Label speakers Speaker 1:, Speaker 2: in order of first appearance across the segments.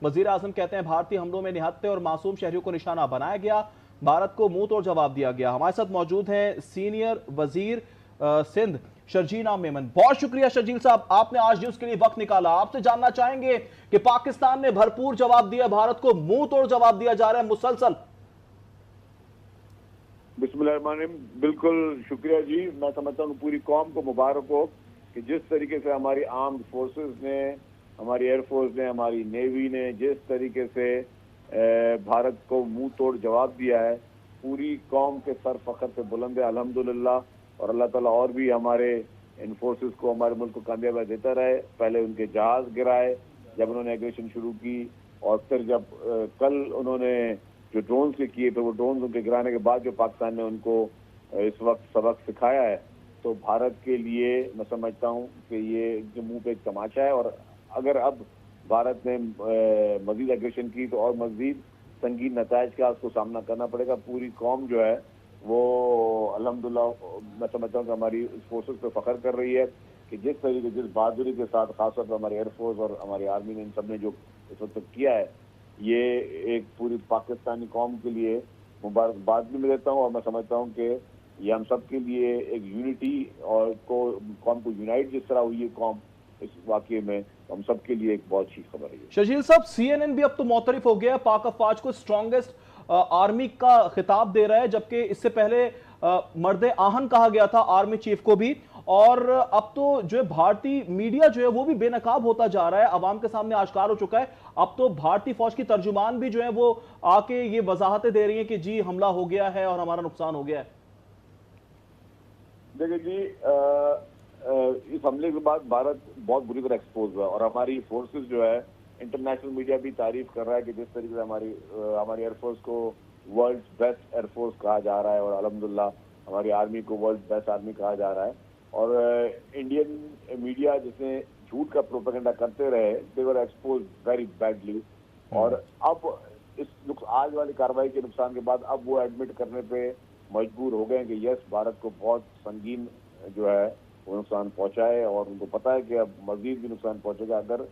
Speaker 1: वजीर आजम कहते हैं भारतीय हमलों में निहत्थे और मासूम शहरियों को निशाना बनाया गया, भारत को मुंह तोड़ जवाब दिया गया। हमारे साथ मौजूद हैं सीनियर वजीर सिंध शर्जील मेमन। बहुत शुक्रिया शर्जील साहब, आपने आज न्यूज के लिए वक्त निकाला। आपसे जानना चाहेंगे कि पाकिस्तान ने भरपूर जवाब दिया, भारत को मुंह तोड़ जवाब दिया जा रहा है मुसलसल।
Speaker 2: बिस्मिल्लाहिर्रहमानिर्रहीम, बिल्कुल शुक्रिया जी। मैं समझता हूँ पूरी कौम को मुबारक हो कि जिस तरीके से हमारी आर्म्ड फोर्सेस ने, हमारी एयरफोर्स ने, हमारी नेवी ने जिस तरीके से भारत को मुंह तोड़ जवाब दिया है, पूरी कौम के सर फख्र से बुलंद है अल्हम्दुलिल्लाह। और अल्लाह ताला और भी हमारे इन फोर्सेस को, हमारे मुल्क को कामयाबी देता रहे। पहले उनके जहाज गिराए जब उन्होंने एग्रेशन शुरू की, और फिर जब कल उन्होंने जो ड्रोन से किए, फिर वो ड्रोन उनके गिराने के बाद जो पाकिस्तान ने उनको इस वक्त सबक सिखाया है, तो भारत के लिए मैं समझता हूँ कि ये जो मुंह पे एक तमाशा है। और अगर अब भारत ने मजीद एग्रेशन की तो और मजीद संगीन नतायज का उसको सामना करना पड़ेगा। पूरी कौम जो है वो अल्हम्दुलिल्लाह मैं समझता हूँ कि हमारी फोर्सेस पे फख्र कर रही है कि जिस तरीके, जिस बहादुरी के साथ खासतौर पर हमारी एयरफोर्स और हमारी आर्मी ने इन सब ने जो इस वक्त किया है, ये एक पूरी पाकिस्तानी कौम के लिए मुबारकबाद भी मैं देता हूँ। और मैं समझता हूँ कि ये हम सब के लिए एक यूनिटी और कौम को यूनाइट जिस तरह हुई है कौम इस वाकये में, हम सब के लिए एक बहुत अच्छी खबर है।
Speaker 1: शर्जील साहब, सीएनएन भी अब तो मुतरिफ हो गया, पाक अफवाज को स्ट्रॉन्गेस्ट आर्मी का खिताब दे रहा है, जबकि इससे पहले मर्दे आहन कहा गया था आर्मी चीफ को भी। और अब तो जो है भारतीय मीडिया जो है वो भी बेनकाब होता जा रहा है, अवाम के सामने आश्कार हो चुका है। अब तो भारतीय फौज की तर्जुमान भी जो है वो आके ये वजाहतें दे रही है कि जी हमला हो गया है और हमारा नुकसान हो गया है।
Speaker 2: देखिए जी, इस हमले के बाद भारत बहुत बुरी तरह एक्सपोज हुआ और हमारी फोर्सेस जो है, इंटरनेशनल मीडिया भी तारीफ कर रहा है कि जिस तरीके से हमारी एयरफोर्स को वर्ल्ड बेस्ट एयरफोर्स कहा जा रहा है, और अल्हम्दुलिल्लाह हमारी आर्मी को वर्ल्ड बेस्ट आर्मी कहा जा रहा है। और इंडियन मीडिया जिसने झूठ का प्रोपेगेंडा करते रहे, दे वर एक्सपोज वेरी बैडली। और अब इस आज वाली कार्रवाई के नुकसान के बाद अब वो एडमिट करने पे मजबूर हो गए कि यस, भारत को बहुत संगीन जो है वो नुकसान पहुंचा है, और उनको पता है कि अब मजीद भी नुकसान पहुंचेगा अगर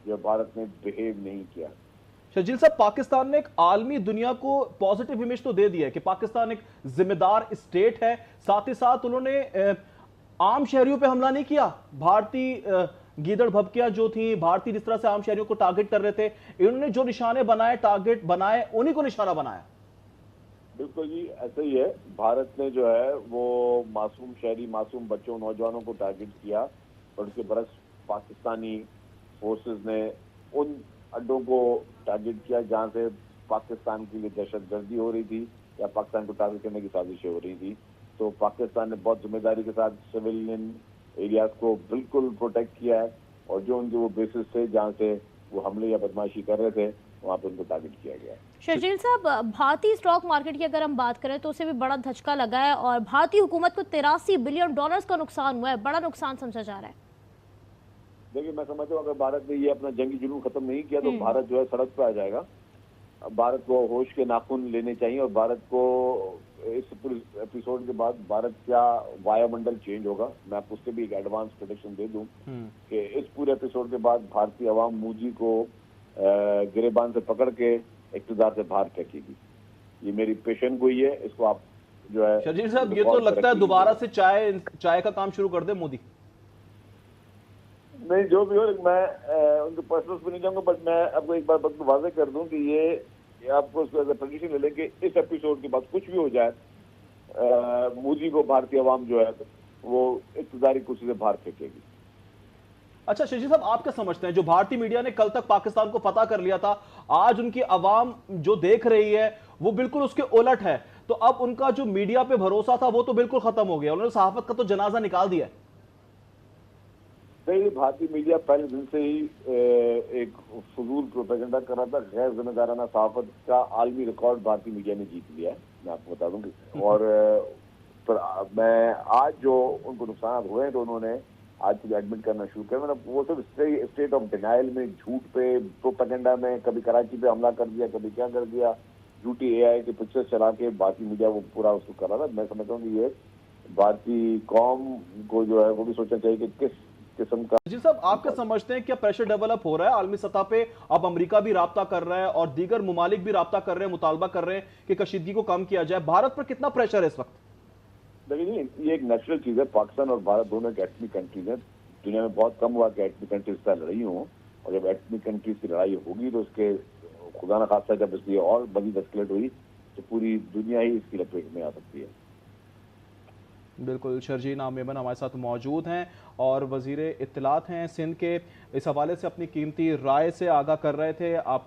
Speaker 2: जो भारत ने बिहेव नहीं किया।
Speaker 1: शर्जील साहब, पाकिस्तान ने एक आलमी दुनिया को पॉजिटिव इमेज तो दे दिया है कि पाकिस्तान एक जिम्मेदार स्टेट है, साथ ही साथ उन्होंने आम शहरियों पे हमला नहीं किया। भारतीय गीदड़ भभकियां जो थी, भारतीय जिस तरह से आम शहरियों को टारगेट कर रहे थे, इन्होंने जो निशाने बनाए, टारगेट बनाए, उन्हीं को निशाना बनाया।
Speaker 2: बिल्कुल जी, ऐसा ही है। भारत ने जो है वो मासूम शहरी, मासूम बच्चों, नौजवानों को टारगेट किया, और उसके बरस पाकिस्तानी फोर्सेस ने उन अड्डों को टारगेट किया जहां से पाकिस्तान के लिए दहशतगर्दी हो रही थी या पाकिस्तान को टारगेट करने की साजिशें हो रही थी। तो पाकिस्तान ने बहुत जिम्मेदारी के साथ सिविलियन एरियाज को बिल्कुल प्रोटेक्ट किया है, और जो उनके वो बेसिस थे जहाँ से वो हमले या बदमाशी कर रहे थे, वहाँ पे उनको टारगेट किया गया है।
Speaker 3: शर्जील साहब, भारतीय स्टॉक मार्केट की अगर हम बात करें तो उसे भी बड़ा धचका लगा है और भारतीय हुकूमत को $83 बिलियन का नुकसान हुआ है, बड़ा नुकसान समझा जा रहा है।
Speaker 2: देखिए, मैं समझता हूँ अगर भारत ने ये अपना जंगी जुनून खत्म नहीं किया तो भारत जो है सड़क पे आ जाएगा। भारत को होश के नाखून लेने चाहिए, और भारत को इस पूरे एपिसोड के बाद भारत क्या वायुमंडल चेंज होगा, मैं आपको उससे भी एक एडवांस प्रेडिक्शन दे दूं कि इस पूरे एपिसोड के बाद भारतीय अवाम मोदी को गिरेबान से पकड़ के इक़्तिदार से बाहर फेंकेगी। ये मेरी पेशन गोई है, इसको आप जो है।
Speaker 1: शर्जील साहब, ये तो लगता है दोबारा से चाय का काम शुरू कर दे मोदी।
Speaker 2: नहीं, जो भी हो, मैं उनके पर्सनल्स पे नहीं जाऊंगा, बट मैं आपको एक बार वाज़ेह कर दूं कि ये आपको प्रेडिक्शन ले लें कि इस एपिसोड के बाद कुछ भी हो जाए, मोदी को भारतीय अवाम जो है वो इक़्तिदारी कुर्सी से बाहर फेंकेगी।
Speaker 1: अच्छा शर्जील साहब, आप क्या समझते हैं, जो भारतीय मीडिया ने कल तक पाकिस्तान को फतह कर लिया था, आज उनकी अवाम जो देख रही है वो बिल्कुल उसके उलट है, तो अब उनका जो मीडिया पे भरोसा था वो तो बिल्कुल खत्म हो गया, उन्होंने सहाफत का तो जनाजा निकाल दिया।
Speaker 2: नहीं, भारतीय मीडिया पहले दिन से ही एक फजूल प्रोपेगेंडा कर रहा था। गैर जिम्मेदाराना सहाफत का आलमी रिकॉर्ड भारतीय मीडिया ने जीत लिया है, मैं आपको बता दूं। और पर मैं आज जो उनको नुकसान हुए हैं तो उन्होंने आज से एडमिट करना शुरू किया। मतलब वो सिर्फ स्टेट ऑफ डिनाइल में, झूठ पे, प्रोपेगेंडा में, कभी कराची पे हमला कर दिया, कभी क्या कर दिया, झूठी एआई के पिक्चर्स चला के भारतीय मीडिया वो पूरा उसको कर रहा था। मैं समझता हूँ कि ये भारतीय कौम को जो है वो भी सोचना चाहिए कि किस किस्म का।
Speaker 1: जी साहब, आप क्या समझते हैं, क्या प्रेशर डेवलप हो रहा है आलमी सतह पे? अब अमेरिका भी राब्ता कर रहा है और दीगर मुमालिक भी राब्ता कर रहे हैं, मुतालबा कर रहे हैं कि कशीदगी को कम किया जाए। भारत पर कितना प्रेशर है इस वक्त?
Speaker 2: देखिए, ये एक नेचुरल चीज है। पाकिस्तान और भारत दोनों एक एटमिक कंट्रीज है। दुनिया में बहुत कम हुआ कि एटमिक कंट्रीज का लड़ाई हो, और जब एटमिक कंट्रीज की लड़ाई होगी तो उसके खुदा न खास्ता जब इसलिए और मजीद एस्केलेट हुई तो पूरी दुनिया ही इसकी लपेट में आ सकती है।
Speaker 1: बिल्कुल, शर्जील मेमन हमारे साथ मौजूद हैं और वज़ीर इत्तलात हैं सिंध के। इस हवाले से अपनी कीमती राय से आगाह कर रहे थे। आप